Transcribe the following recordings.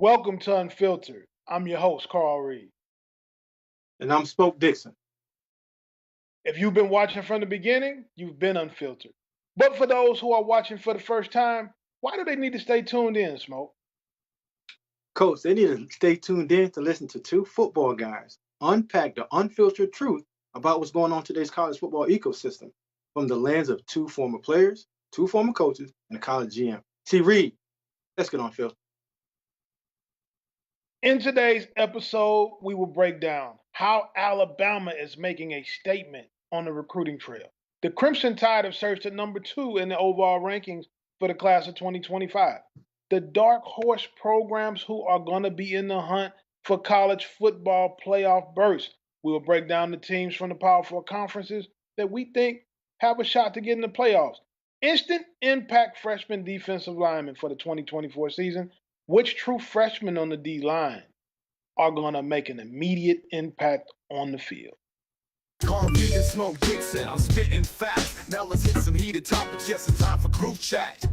Welcome to Unfiltered. I'm your host, Carl Reed. And I'm Spoke Dixon. If you've been watching from the beginning, you've been unfiltered. But for those who are watching for the first time, why do they need to stay tuned in, Smoke? Coach, they need to stay tuned in to listen to two football guys unpack the unfiltered truth about what's going on in today's college football ecosystem from the lens of two former players, two former coaches, and a college GM. See, Reed, let's get on filter. In today's episode, we will break down how Alabama is making a statement on the recruiting trail. The Crimson Tide have surged to number 2 in the overall rankings for the class of 2025. The dark horse programs who are going to be in the hunt for college football playoff berths. We will break down the teams from the Power Four conferences that we think have a shot to get in the playoffs. Instant Impact Freshman defensive lineman for the 2024 season. Which true freshmen on the D line are going to make an immediate impact on the field? Carl Reed and Smoke Dixon, I'm spitting fast. Now let's hit some heated topics, just in time for group chat.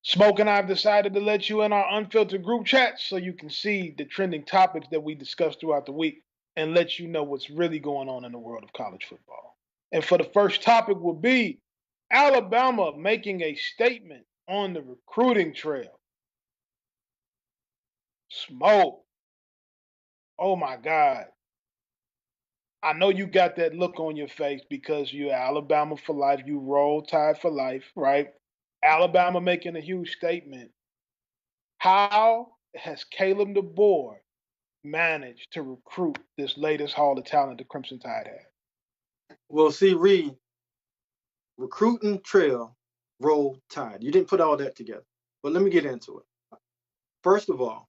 Smoke and I have decided to let you in our unfiltered group chat so you can see the trending topics that we discuss throughout the week and let you know what's really going on in the world of college football. And for the first topic will be Alabama making a statement on the recruiting trail. Smoke. Oh my God. I know you got that look on your face because you're Alabama for life. You roll Tide for life, right? Alabama making a huge statement. How has Caleb DeBoer managed to recruit this latest haul of talent the Crimson Tide had? Well, see, Reed, recruiting trail, roll tide. You didn't put all that together, but let me get into it. First of all,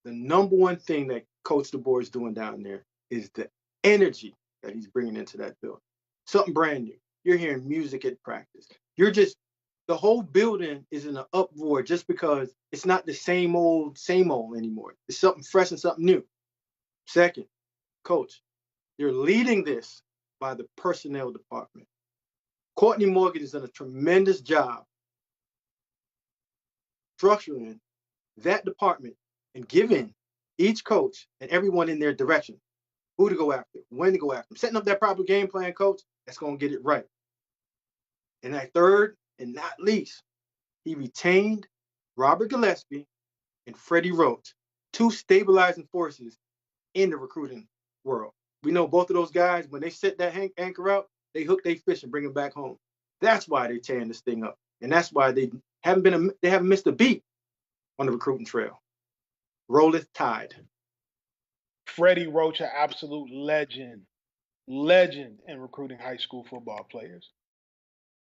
the number one thing that Coach DeBoer is doing down there is the energy that he's bringing into that building. Something brand new. You're hearing music at practice. The whole building is in an uproar just because it's not the same old anymore. It's something fresh and something new. Second, Coach, you're leading this by the personnel department. Courtney Morgan has done a tremendous job structuring that department and giving each coach and everyone in their direction who to go after, when to go after them, setting up that proper game plan, Coach, that's going to get it right. And that third and not least, he retained Robert Gillespie and Freddie Roach, two stabilizing forces in the recruiting world. We know both of those guys, when they set that anchor out, they hook their fish and bring them back home. That's why they're tearing this thing up. And that's why they haven't missed a beat on the recruiting trail. Rolleth Tide. Freddie Roach, an absolute legend in recruiting high school football players.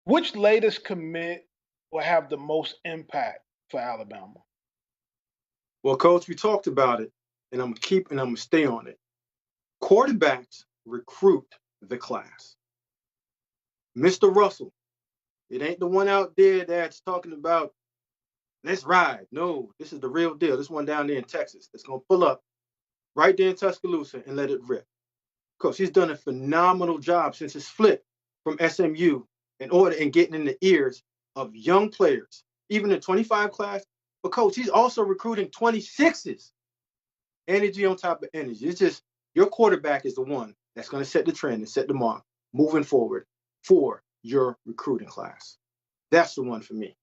Which latest commit will have the most impact for Alabama? Well, Coach, we talked about it, and I'm gonna stay on it. Quarterbacks recruit the class. Mr. Russell, it ain't the one out there that's talking about let's ride. No, this is the real deal. This one down there in Texas that's gonna pull up right there in Tuscaloosa and let it rip. Coach, he's done a phenomenal job since his flip from SMU in order and getting in the ears of young players, even the 25 class. But Coach, he's also recruiting 26s. Energy on top of energy. It's just your quarterback is the one that's going to set the trend and set the mark moving forward for your recruiting class. That's the one for me.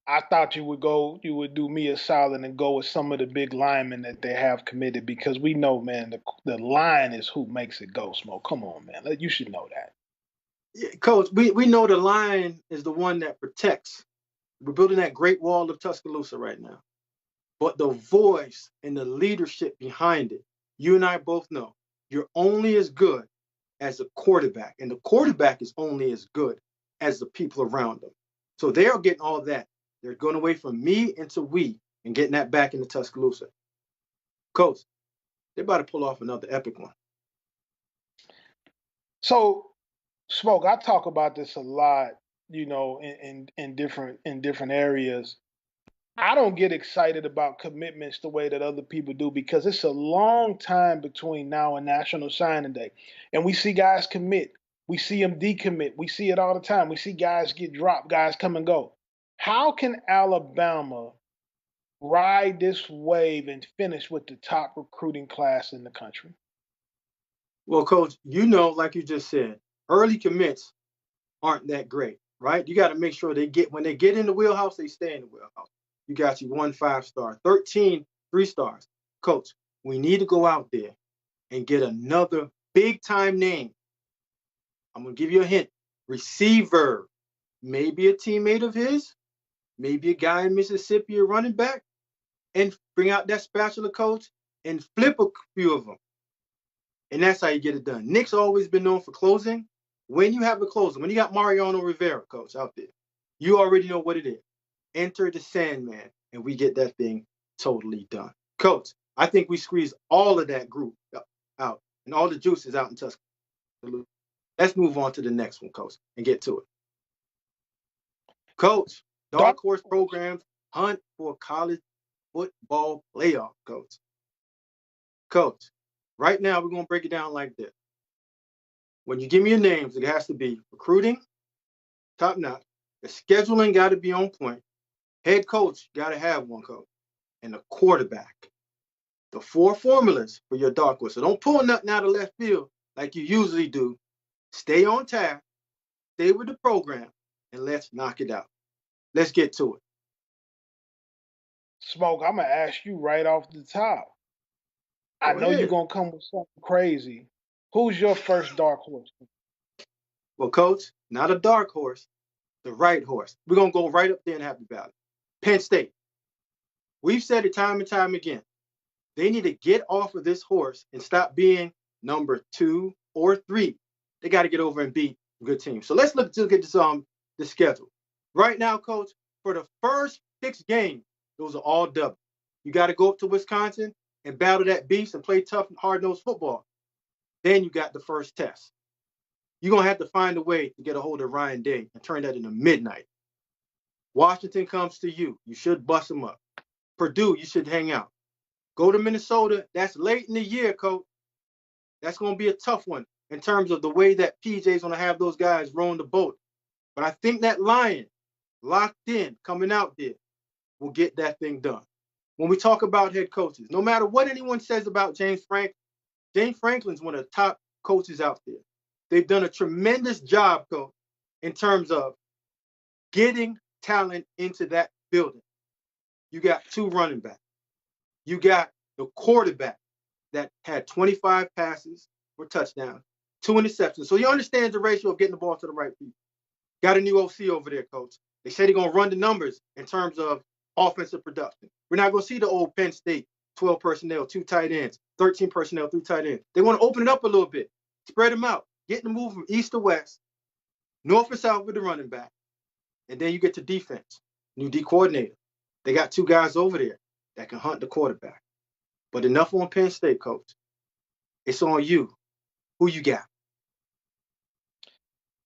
I thought you would do me a solid and go with some of the big linemen that they have committed because we know, man, the line is who makes it go, Smoke. Come on, man. You should know that. Yeah, Coach, we know the line is the one that protects. We're building that great wall of Tuscaloosa right now. But the voice and the leadership behind it, you and I both know, you're only as good as a quarterback. And the quarterback is only as good as the people around them. So they are getting all that. They're going away from me into we and getting that back into Tuscaloosa. Coach, they're about to pull off another epic one. So, Smoke, I talk about this a lot, in different areas. I don't get excited about commitments the way that other people do because it's a long time between now and National Signing Day. And we see guys commit. We see them decommit. We see it all the time. We see guys get dropped, guys come and go. How can Alabama ride this wave and finish with the top recruiting class in the country? Well, Coach, you know, like you just said, early commits aren't that great, right? You got to make sure when they get in the wheelhouse, they stay in the wheelhouse. You got you 1 5-star, 13 3-stars. Coach, we need to go out there and get another big time name. I'm going to give you a hint. Receiver, maybe a teammate of his, maybe a guy in Mississippi, a running back, and bring out that spatula, Coach, and flip a few of them. And that's how you get it done. Nick's always been known for closing. When you have a closer, when you got Mariano Rivera, Coach, out there, you already know what it is. Enter the Sandman, and we get that thing totally done. Coach, I think we squeeze all of that group out and all the juices out in Tuscaloosa. Let's move on to the next one, Coach, and get to it. Coach, dark horse programs hunt for college football playoff, Coach. Coach, right now we're going to break it down like this. When you give me your names, it has to be recruiting, top notch. The scheduling got to be on point. Head coach got to have one, coach. And the quarterback. The 4 formulas for your dark horse. So don't pull nothing out of left field like you usually do. Stay on task, stay with the program, and let's knock it out. Let's get to it. Smoke, I'm going to ask you right off the top. I know you're going to come with something crazy. Who's your first dark horse? Well, Coach, not a dark horse, the right horse. We're going to go right up there in Happy Valley. Penn State. We've said it time and time again. They need to get off of this horse and stop being number 2 or 3. They got to get over and beat a good team. So let's look at this, the schedule. Right now, Coach, for the first 6 games, those are all double. You got to go up to Wisconsin and battle that beast and play tough, hard-nosed football. Then you got the first test. You're going to have to find a way to get a hold of Ryan Day and turn that into midnight. Washington comes to you. You should bust them up. Purdue, you should hang out. Go to Minnesota. That's late in the year, Coach. That's going to be a tough one in terms of the way that PJ's going to have those guys rowing the boat. But I think that Lion, locked in, coming out there, will get that thing done. When we talk about head coaches, no matter what anyone says about James Franklin's one of the top coaches out there. They've done a tremendous job, Coach, in terms of getting talent into that building. You got 2 running backs. You got the quarterback that had 25 passes for touchdowns, 2 interceptions. So he understands the ratio of getting the ball to the right people. Got a new OC over there, Coach. They say they're going to run the numbers in terms of offensive production. We're not going to see the old Penn State 12 personnel, 2 tight ends, 13 personnel, 3 tight ends. They want to open it up a little bit, spread them out, get them move from east to west, north and south with the running back. And then you get to defense, new D coordinator. They got 2 guys over there that can hunt the quarterback. But enough on Penn State, Coach. It's on you. Who you got?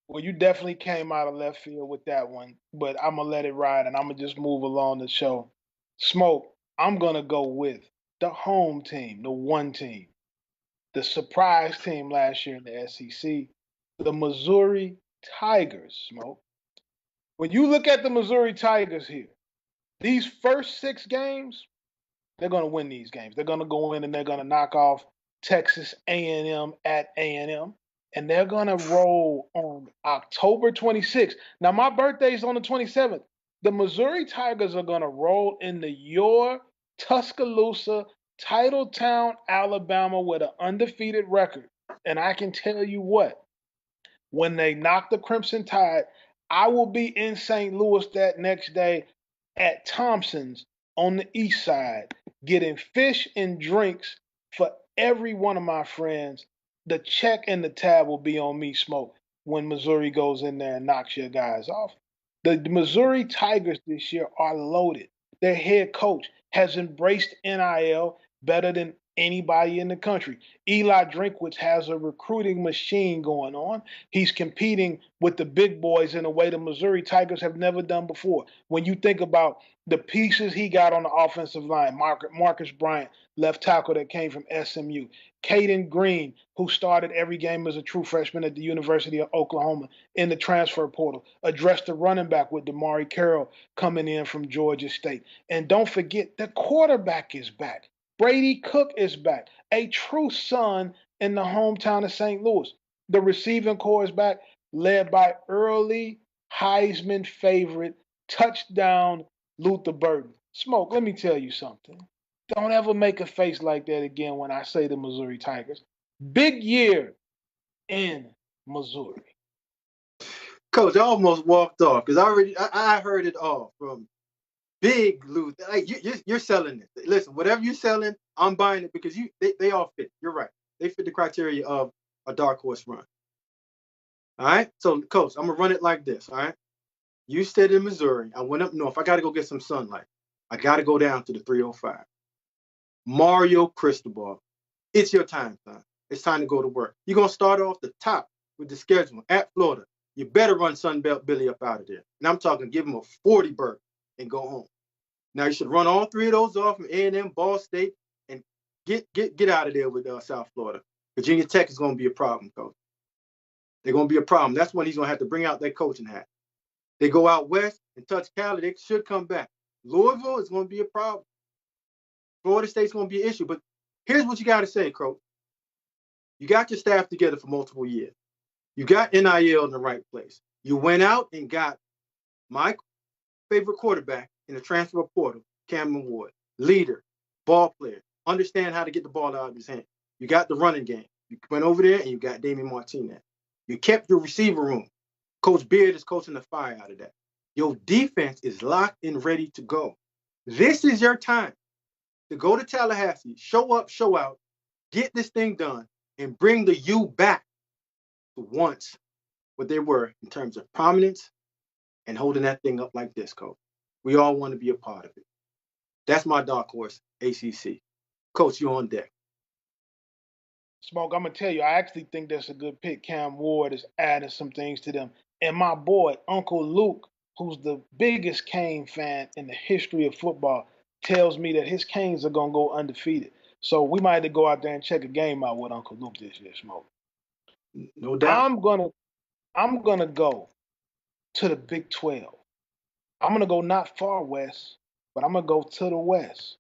Well, you definitely came out of left field with that one, but I'm going to let it ride and I'm going to just move along the show. Smoke, I'm going to go with the home team, the one team, the surprise team last year in the SEC, the Missouri Tigers, Smoke. When you look at the Missouri Tigers here, these first 6 games, they're going to win these games. They're going to go in and they're going to knock off Texas A&M at A&M. And they're going to roll on October 26th. Now, my birthday is on the 27th. The Missouri Tigers are going to roll into your Tuscaloosa, Titletown, Alabama with an undefeated record. And I can tell you what, when they knock the Crimson Tide, I will be in St. Louis that next day at Thompson's on the east side, getting fish and drinks for every one of my friends. The check and the tab will be on me, Smoke, when Missouri goes in there and knocks your guys off. The Missouri Tigers this year are loaded. Their head coach has embraced NIL better than anybody in the country. Eli Drinkwitz has a recruiting machine going on. He's competing with the big boys in a way the Missouri Tigers have never done before. When you think about the pieces he got on the offensive line, Marcus Bryant, left tackle that came from SMU, Caden Green, who started every game as a true freshman at the University of Oklahoma in the transfer portal, addressed the running back with Damari Carroll coming in from Georgia State. And don't forget, the quarterback is back. Brady Cook is back, a true son in the hometown of St. Louis. The receiving corps is back, led by early Heisman favorite touchdown Luther Burden. Smoke, let me tell you something. Don't ever make a face like that again when I say the Missouri Tigers. Big year in Missouri. Coach, I almost walked off because I heard it all from Big Luther. Like you're selling it. Listen, whatever you're selling, I'm buying it because they all fit. You're right. They fit the criteria of a dark horse run. All right. So, Coach, I'm gonna run it like this. All right. You stayed in Missouri. I went up north. I got to go get some sunlight. I got to go down to the 305. Mario Cristobal, it's your time, son. It's time to go to work. You're gonna start off the top with the schedule at Florida. You better run Sunbelt Billy up out of there. And I'm talking, give him a 40 burger and go home. Now you should run all three of those off from A&M, Ball State, and get out of there with South Florida. Virginia Tech is going to be a problem, Coach. They're going to be a problem. That's when he's going to have to bring out that coaching hat. They go out west and touch Cali, they should come back. Louisville is going to be a problem. Florida State's going to be an issue. But here's what you got to say, Coach. You got your staff together for multiple years. You got NIL in the right place. You went out and got my favorite quarterback in the transfer portal, Cameron Ward. Leader, ball player, understand how to get the ball out of his hand. You got the running game. You went over there and you got Damian Martinez. You kept your receiver room. Coach Beard is coaching the fire out of that. Your defense is locked and ready to go. This is your time to go to Tallahassee, show up, show out, get this thing done, and bring the U back to once what they were in terms of prominence and holding that thing up like this, Coach. We all want to be a part of it. That's my dark horse, ACC. Coach, you on deck. Smoke, I'm going to tell you, I actually think that's a good pick. Cam Ward is adding some things to them. And my boy, Uncle Luke, who's the biggest Cane fan in the history of football, tells me that his Canes are going to go undefeated. So we might have to go out there and check a game out with Uncle Luke this year, Smoke. No doubt. I'm gonna go to the Big 12. I'm gonna go not far west, but I'm gonna go to the west.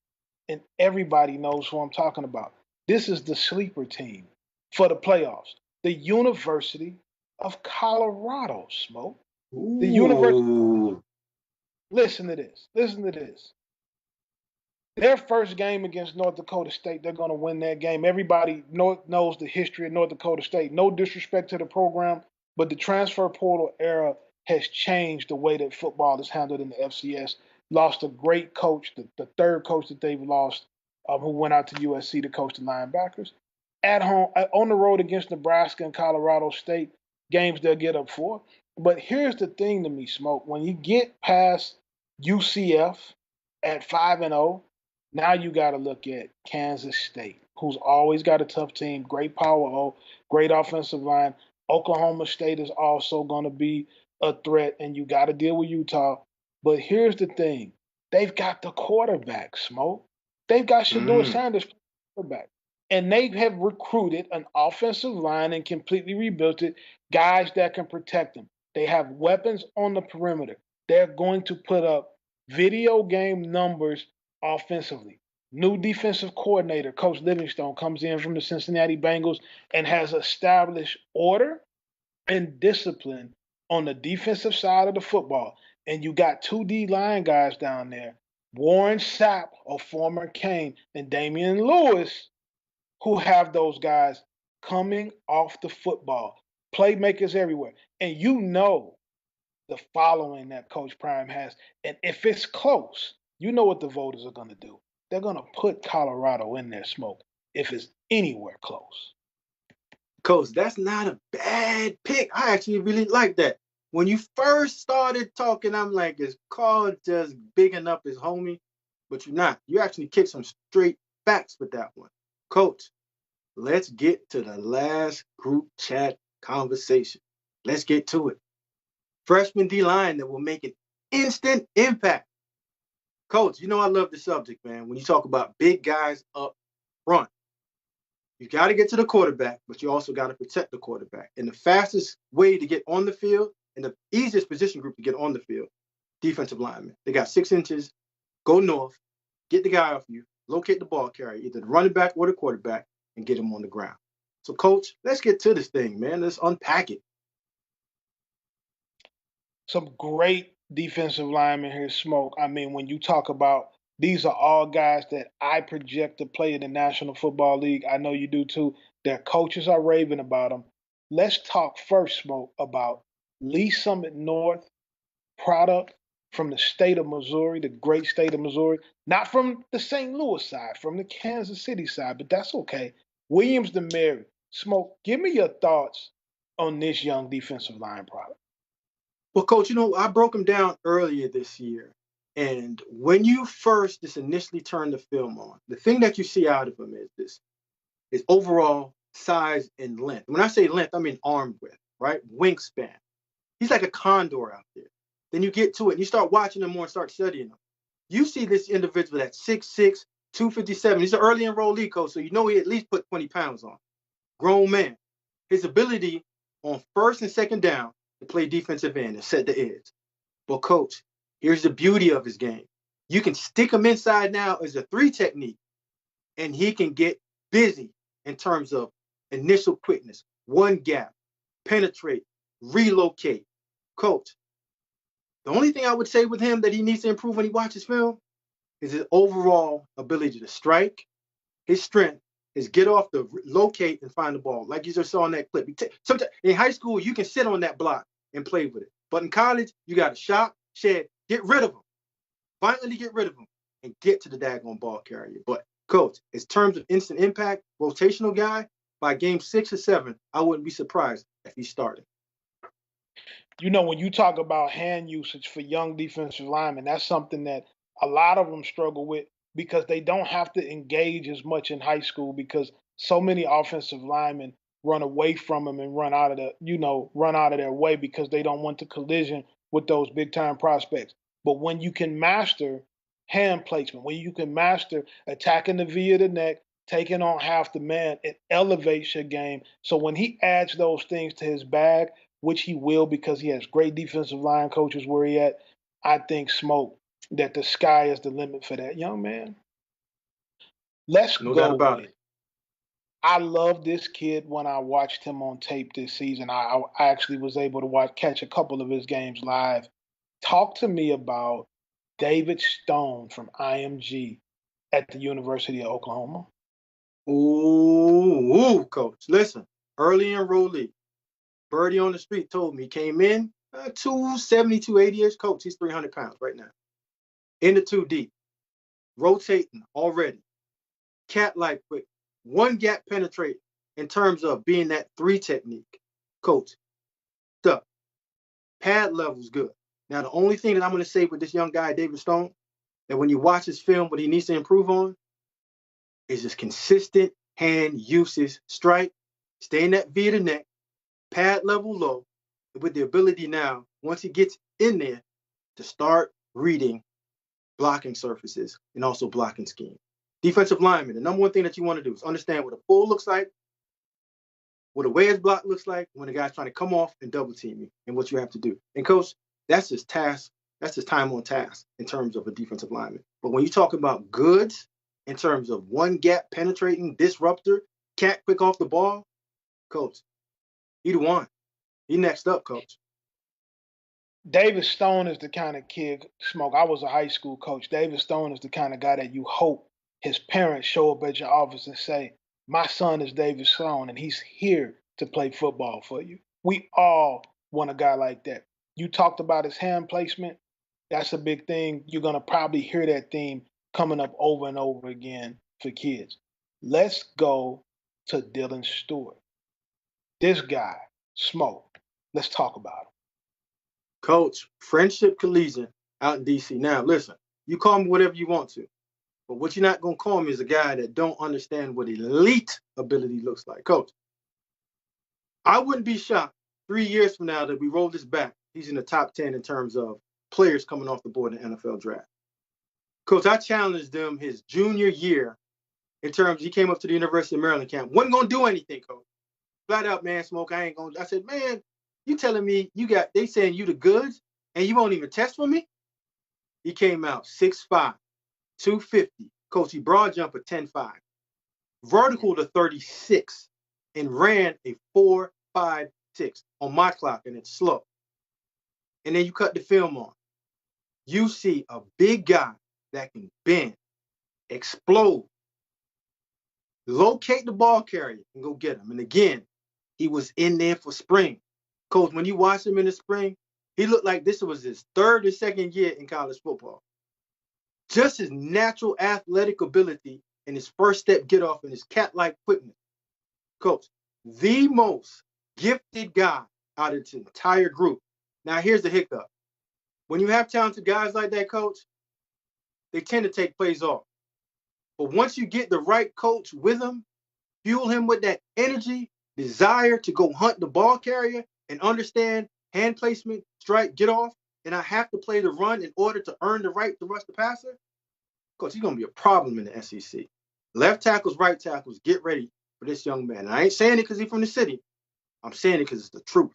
And everybody knows who I'm talking about. This is the sleeper team for the playoffs. The University of Colorado, Smoke. The University. Listen to this. Listen to this. Their first game against North Dakota State, they're going to win that game. Everybody knows the history of North Dakota State. No disrespect to the program, but the transfer portal era has changed the way that football is handled in the FCS. Lost a great coach, the third coach that they've lost, who went out to USC to coach the linebackers. At home, on the road against Nebraska and Colorado State, games they'll get up for. But here's the thing to me, Smoke. When you get past UCF at 5-0, now you got to look at Kansas State, who's always got a tough team, great power O, great offensive line. Oklahoma State is also going to be a threat, and you got to deal with Utah. But here's the thing. They've got the quarterback, Smoke. They've got Shedeur Sanders quarterback. And they have recruited an offensive line and completely rebuilt it, guys that can protect them. They have weapons on the perimeter. They're going to put up video game numbers offensively. New defensive coordinator, Coach Livingstone, comes in from the Cincinnati Bengals and has established order and discipline on the defensive side of the football. And you got two D-line guys down there, Warren Sapp, a former Cane, and Damian Lewis, who have those guys coming off the football. Playmakers everywhere. And you know the following that Coach Prime has. And if it's close, you know what the voters are going to do. They're going to put Colorado in their Smoke if it's anywhere close. Coach, that's not a bad pick. I actually really like that. When you first started talking, I'm like, is Carl just bigging up his homie? But you're not. You actually kicked some straight facts with that one. Coach, let's get to the last group chat conversation. Let's get to it. Freshman D-line that will make an instant impact. Coach, you know I love the subject, man. When you talk about big guys up front, you got to get to the quarterback, but you also got to protect the quarterback. And the fastest way to get on the field and the easiest position group to get on the field, defensive linemen. They got 6 inches, go north, get the guy off you, locate the ball carrier, either the running back or the quarterback, and get him on the ground. So, Coach, let's get to this thing, man. Let's unpack it. Some great defensive linemen here, Smoke. I mean, when you talk about these are all guys that I project to play in the National Football League. I know you do too. Their coaches are raving about them. Let's talk first, Smoke, about Lee Summit North, product from the state of Missouri, the great state of Missouri, not from the St. Louis side, from the Kansas City side, but that's okay. Williams to Mary. Smoke, give me your thoughts on this young defensive line product. Well, Coach, you know, I broke him down earlier this year. And when you first just initially turn the film on, the thing that you see out of him is overall size and length. When I say length, I mean arm width, right? Wingspan. He's like a condor out there. Then you get to it and you start watching him more and start studying him. You see this individual that's 6'6", 257. He's an early enrollee, Coach, so you know he at least put 20 pounds on. Grown man. His ability on first and second down to play defensive end and set the edge. But, Coach, here's the beauty of his game. You can stick him inside now as a 3 technique, and he can get busy in terms of initial quickness, one gap, penetrate, relocate. Coach, the only thing I would say with him that he needs to improve when he watches film is his overall ability to strike, his strength, his get off the locate and find the ball. Like you just saw in that clip. Sometimes in high school, you can sit on that block and play with it. But in college, you got to shop, shed, get rid of them. Violently get rid of them and get to the daggone ball carrier. But, Coach, in terms of instant impact, rotational guy, by game 6 or 7, I wouldn't be surprised if he started. You know, when you talk about hand usage for young defensive linemen, that's something that a lot of them struggle with because they don't have to engage as much in high school because so many offensive linemen run away from them and run out of run out of their way because they don't want the collision with those big time prospects. But when you can master hand placement, when you can master attacking the V of the neck, taking on half the man, it elevates your game. So when he adds those things to his bag, which he will because he has great defensive line coaches where he at, I think, Smoke, that the sky is the limit for that young man. Let's No go doubt about with it. I love this kid when I watched him on tape this season. I actually was able to catch a couple of his games live. Talk to me about David Stone from IMG at the University of Oklahoma. Ooh, Coach. Listen, early enrollee. Birdie on the street told me he came in 270, 280-ish. Coach, he's 300 pounds right now. In the 2 deep. Rotating already. Cat-like quick. One gap penetrate in terms of being that 3 technique. Coach, stuff. Pad level's good. Now, the only thing that I'm going to say with this young guy, David Stone, that when you watch his film, what he needs to improve on is his consistent hand usage, strike, stay in that V of the neck, pad level low, with the ability now, once he gets in there, to start reading blocking surfaces and also blocking scheme. Defensive lineman, the number one thing that you want to do is understand what a pull looks like, what a wedge block looks like when the guy's trying to come off and double team you, and what you have to do. And Coach, that's his task. That's his time on task in terms of a defensive lineman. But when you talk about goods in terms of one gap penetrating, disruptor, cat quick off the ball, Coach, he the one. He next up, Coach. David Stone is the kind of kid, Smoke. I was a high school coach. David Stone is the kind of guy that you hope his parents show up at your office and say, my son is David Stone, and he's here to play football for you. We all want a guy like that. You talked about his hand placement. That's a big thing. You're going to probably hear that theme coming up over and over again for kids. Let's go to Dylan Stewart. This guy, Smoke. Let's talk about him. Coach, Friendship Collegiate out in D.C. Now, listen, you call me whatever you want to. But what you're not going to call me is a guy that don't understand what elite ability looks like. Coach, I wouldn't be shocked 3 years from now that we roll this back. He's in the top 10 in terms of players coming off the board in the NFL draft. Coach, I challenged him his junior year in terms, he came up to the University of Maryland camp. Wasn't going to do anything, Coach. Flat out, man, Smoke, I said, man, you telling me they saying you the goods and you won't even test for me? He came out 6'5", 250. Coach, he broad jump at 10.5. Vertical to 36 and ran a 4.56 on my clock, and it's slow. And then you cut the film on. You see a big guy that can bend, explode, locate the ball carrier, and go get him. And again, he was in there for spring. Coach, when you watch him in the spring, he looked like this was his third or second year in college football. Just his natural athletic ability and his first step get off and his cat-like quickness. Coach, the most gifted guy out of this entire group. Now, here's the hiccup. When you have talented guys like that, Coach, they tend to take plays off. But once you get the right coach with him, fuel him with that energy, desire to go hunt the ball carrier and understand hand placement, strike, get off, and I have to play the run in order to earn the right to rush the passer, Coach, he's going to be a problem in the SEC. Left tackles, right tackles, get ready for this young man. And I ain't saying it because he's from the city. I'm saying it because it's the truth.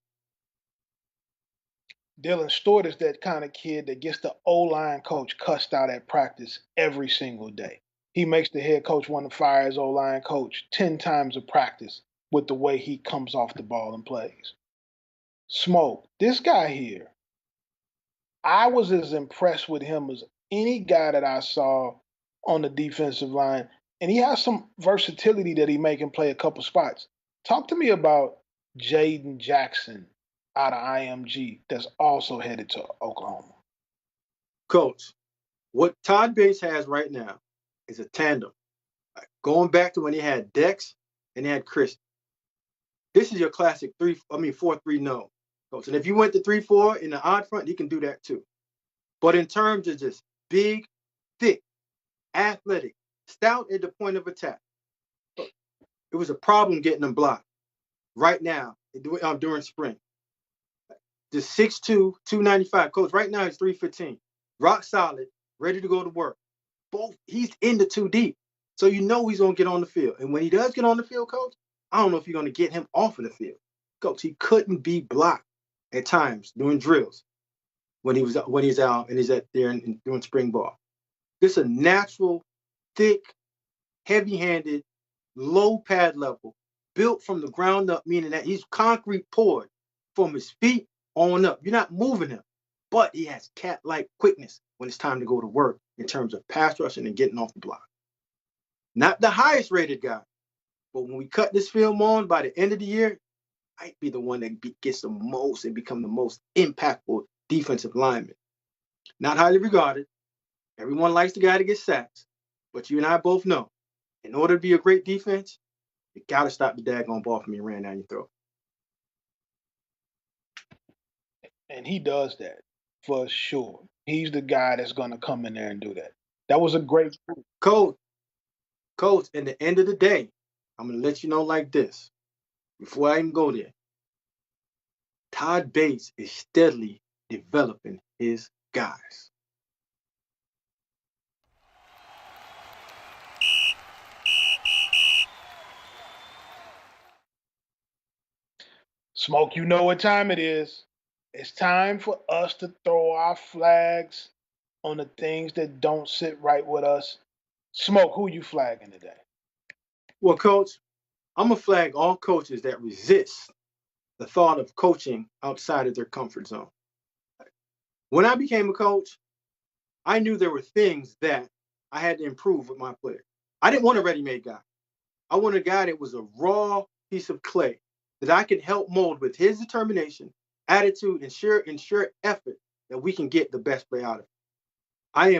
Dylan Stewart is that kind of kid that gets the O-line coach cussed out at practice every single day. He makes the head coach want to fire his O-line coach 10 times a practice with the way he comes off the ball and plays. Smoke, this guy here, I was as impressed with him as any guy that I saw on the defensive line. And he has some versatility that he can play a couple spots. Talk to me about Jaden Jackson out of IMG that's also headed to Oklahoma. Coach, what Todd Bates has right now is a tandem. Going back to when he had Dex and he had Chris. This is your classic 4-3 no. Coach. And if you went to 3-4 in the odd front, he can do that too. But in terms of just big, thick, athletic, stout at the point of attack, it was a problem getting them blocked. Right now, during spring. The 6'2", 295. Coach, right now he's 315. Rock solid, ready to go to work. He's in the 2 deep. So you know he's going to get on the field. And when he does get on the field, Coach, I don't know if you're going to get him off of the field. Coach, he couldn't be blocked at times during drills when he's out and he's there and doing spring ball. This is a natural, thick, heavy-handed, low pad level, built from the ground up, meaning that he's concrete poured from his feet on up. You're not moving him, but he has cat-like quickness when it's time to go to work in terms of pass rushing and getting off the block. Not the highest rated guy, but when we cut this film on by the end of the year, might be the one that gets the most and become the most impactful defensive lineman. Not highly regarded. Everyone likes the guy to get sacks, but you and I both know, in order to be a great defense, you got to stop the daggone ball from being ran down your throat. And he does that for sure. He's the guy that's going to come in there and do that. That was a great Coach, at the end of the day, I'm going to let you know like this. Before I even go there, Todd Bates is steadily developing his guys. Smoke, you know what time it is. It's time for us to throw our flags on the things that don't sit right with us. Smoke, who you flagging today? Well, Coach, I'm going to flag all coaches that resist the thought of coaching outside of their comfort zone. When I became a coach, I knew there were things that I had to improve with my players. I didn't want a ready-made guy. I wanted a guy that was a raw piece of clay that I could help mold with his determination, attitude, and sheer effort that we can get the best play out of it. I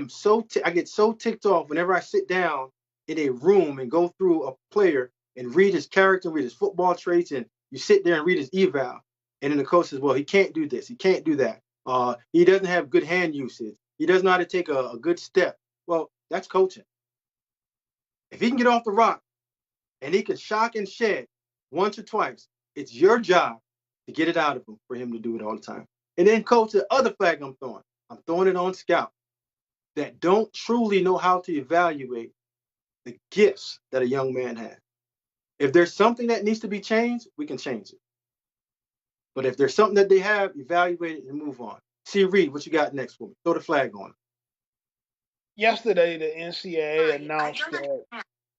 get so ticked off whenever I sit down in a room and go through a player and read his character, read his football traits, and you sit there and read his eval. And then the coach says, well, he can't do this. He can't do that. He doesn't have good hand usage. He doesn't know how to take a good step. Well, that's coaching. If he can get off the rock and he can shock and shed once or twice, it's your job to get it out of him for him to do it all the time. And then, coach, the other flag I'm throwing it on scouts that don't truly know how to evaluate the gifts that a young man has. If there's something that needs to be changed, we can change it. But if there's something that they have, evaluate it and move on. See, Reed, what you got next for me? Throw the flag on it. Yesterday, the NCAA announced that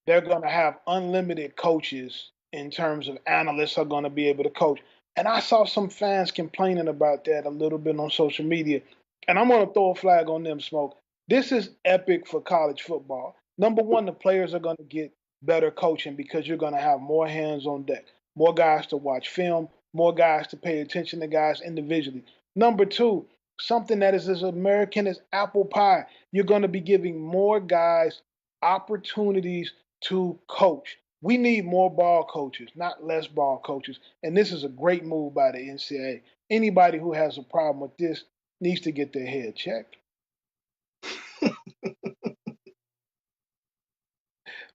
they're going to have unlimited coaches in terms of analysts are going to be able to coach. And I saw some fans complaining about that a little bit on social media. And I'm going to throw a flag on them, Smoke. This is epic for college football. Number one, the players are going to get better coaching because you're going to have more hands on deck, more guys to watch film, more guys to pay attention to guys individually. Number two, something that is as American as apple pie, you're going to be giving more guys opportunities to coach. We need more ball coaches, not less ball coaches. And this is a great move by the NCAA. Anybody who has a problem with this needs to get their head checked.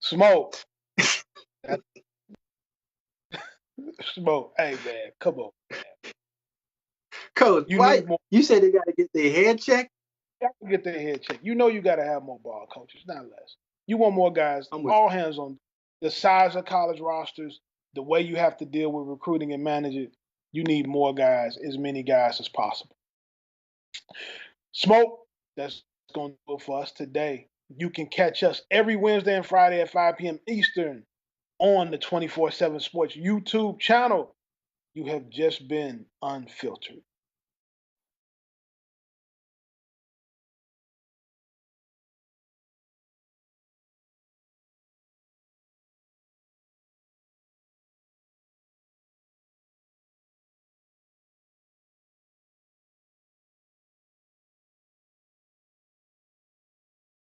Smoke. Smoke. Hey, man, come on. Coach, you said they got to get their head checked? Got to get their head checked. You know you got to have more ball coaches, not less. You want more guys, all hands on the size of college rosters, the way you have to deal with recruiting and manage it. You need more guys, as many guys as possible. Smoke, that's going to do it for us today. You can catch us every Wednesday and Friday at 5 p.m. Eastern on the 24/7 Sports YouTube channel. You have just been unfiltered.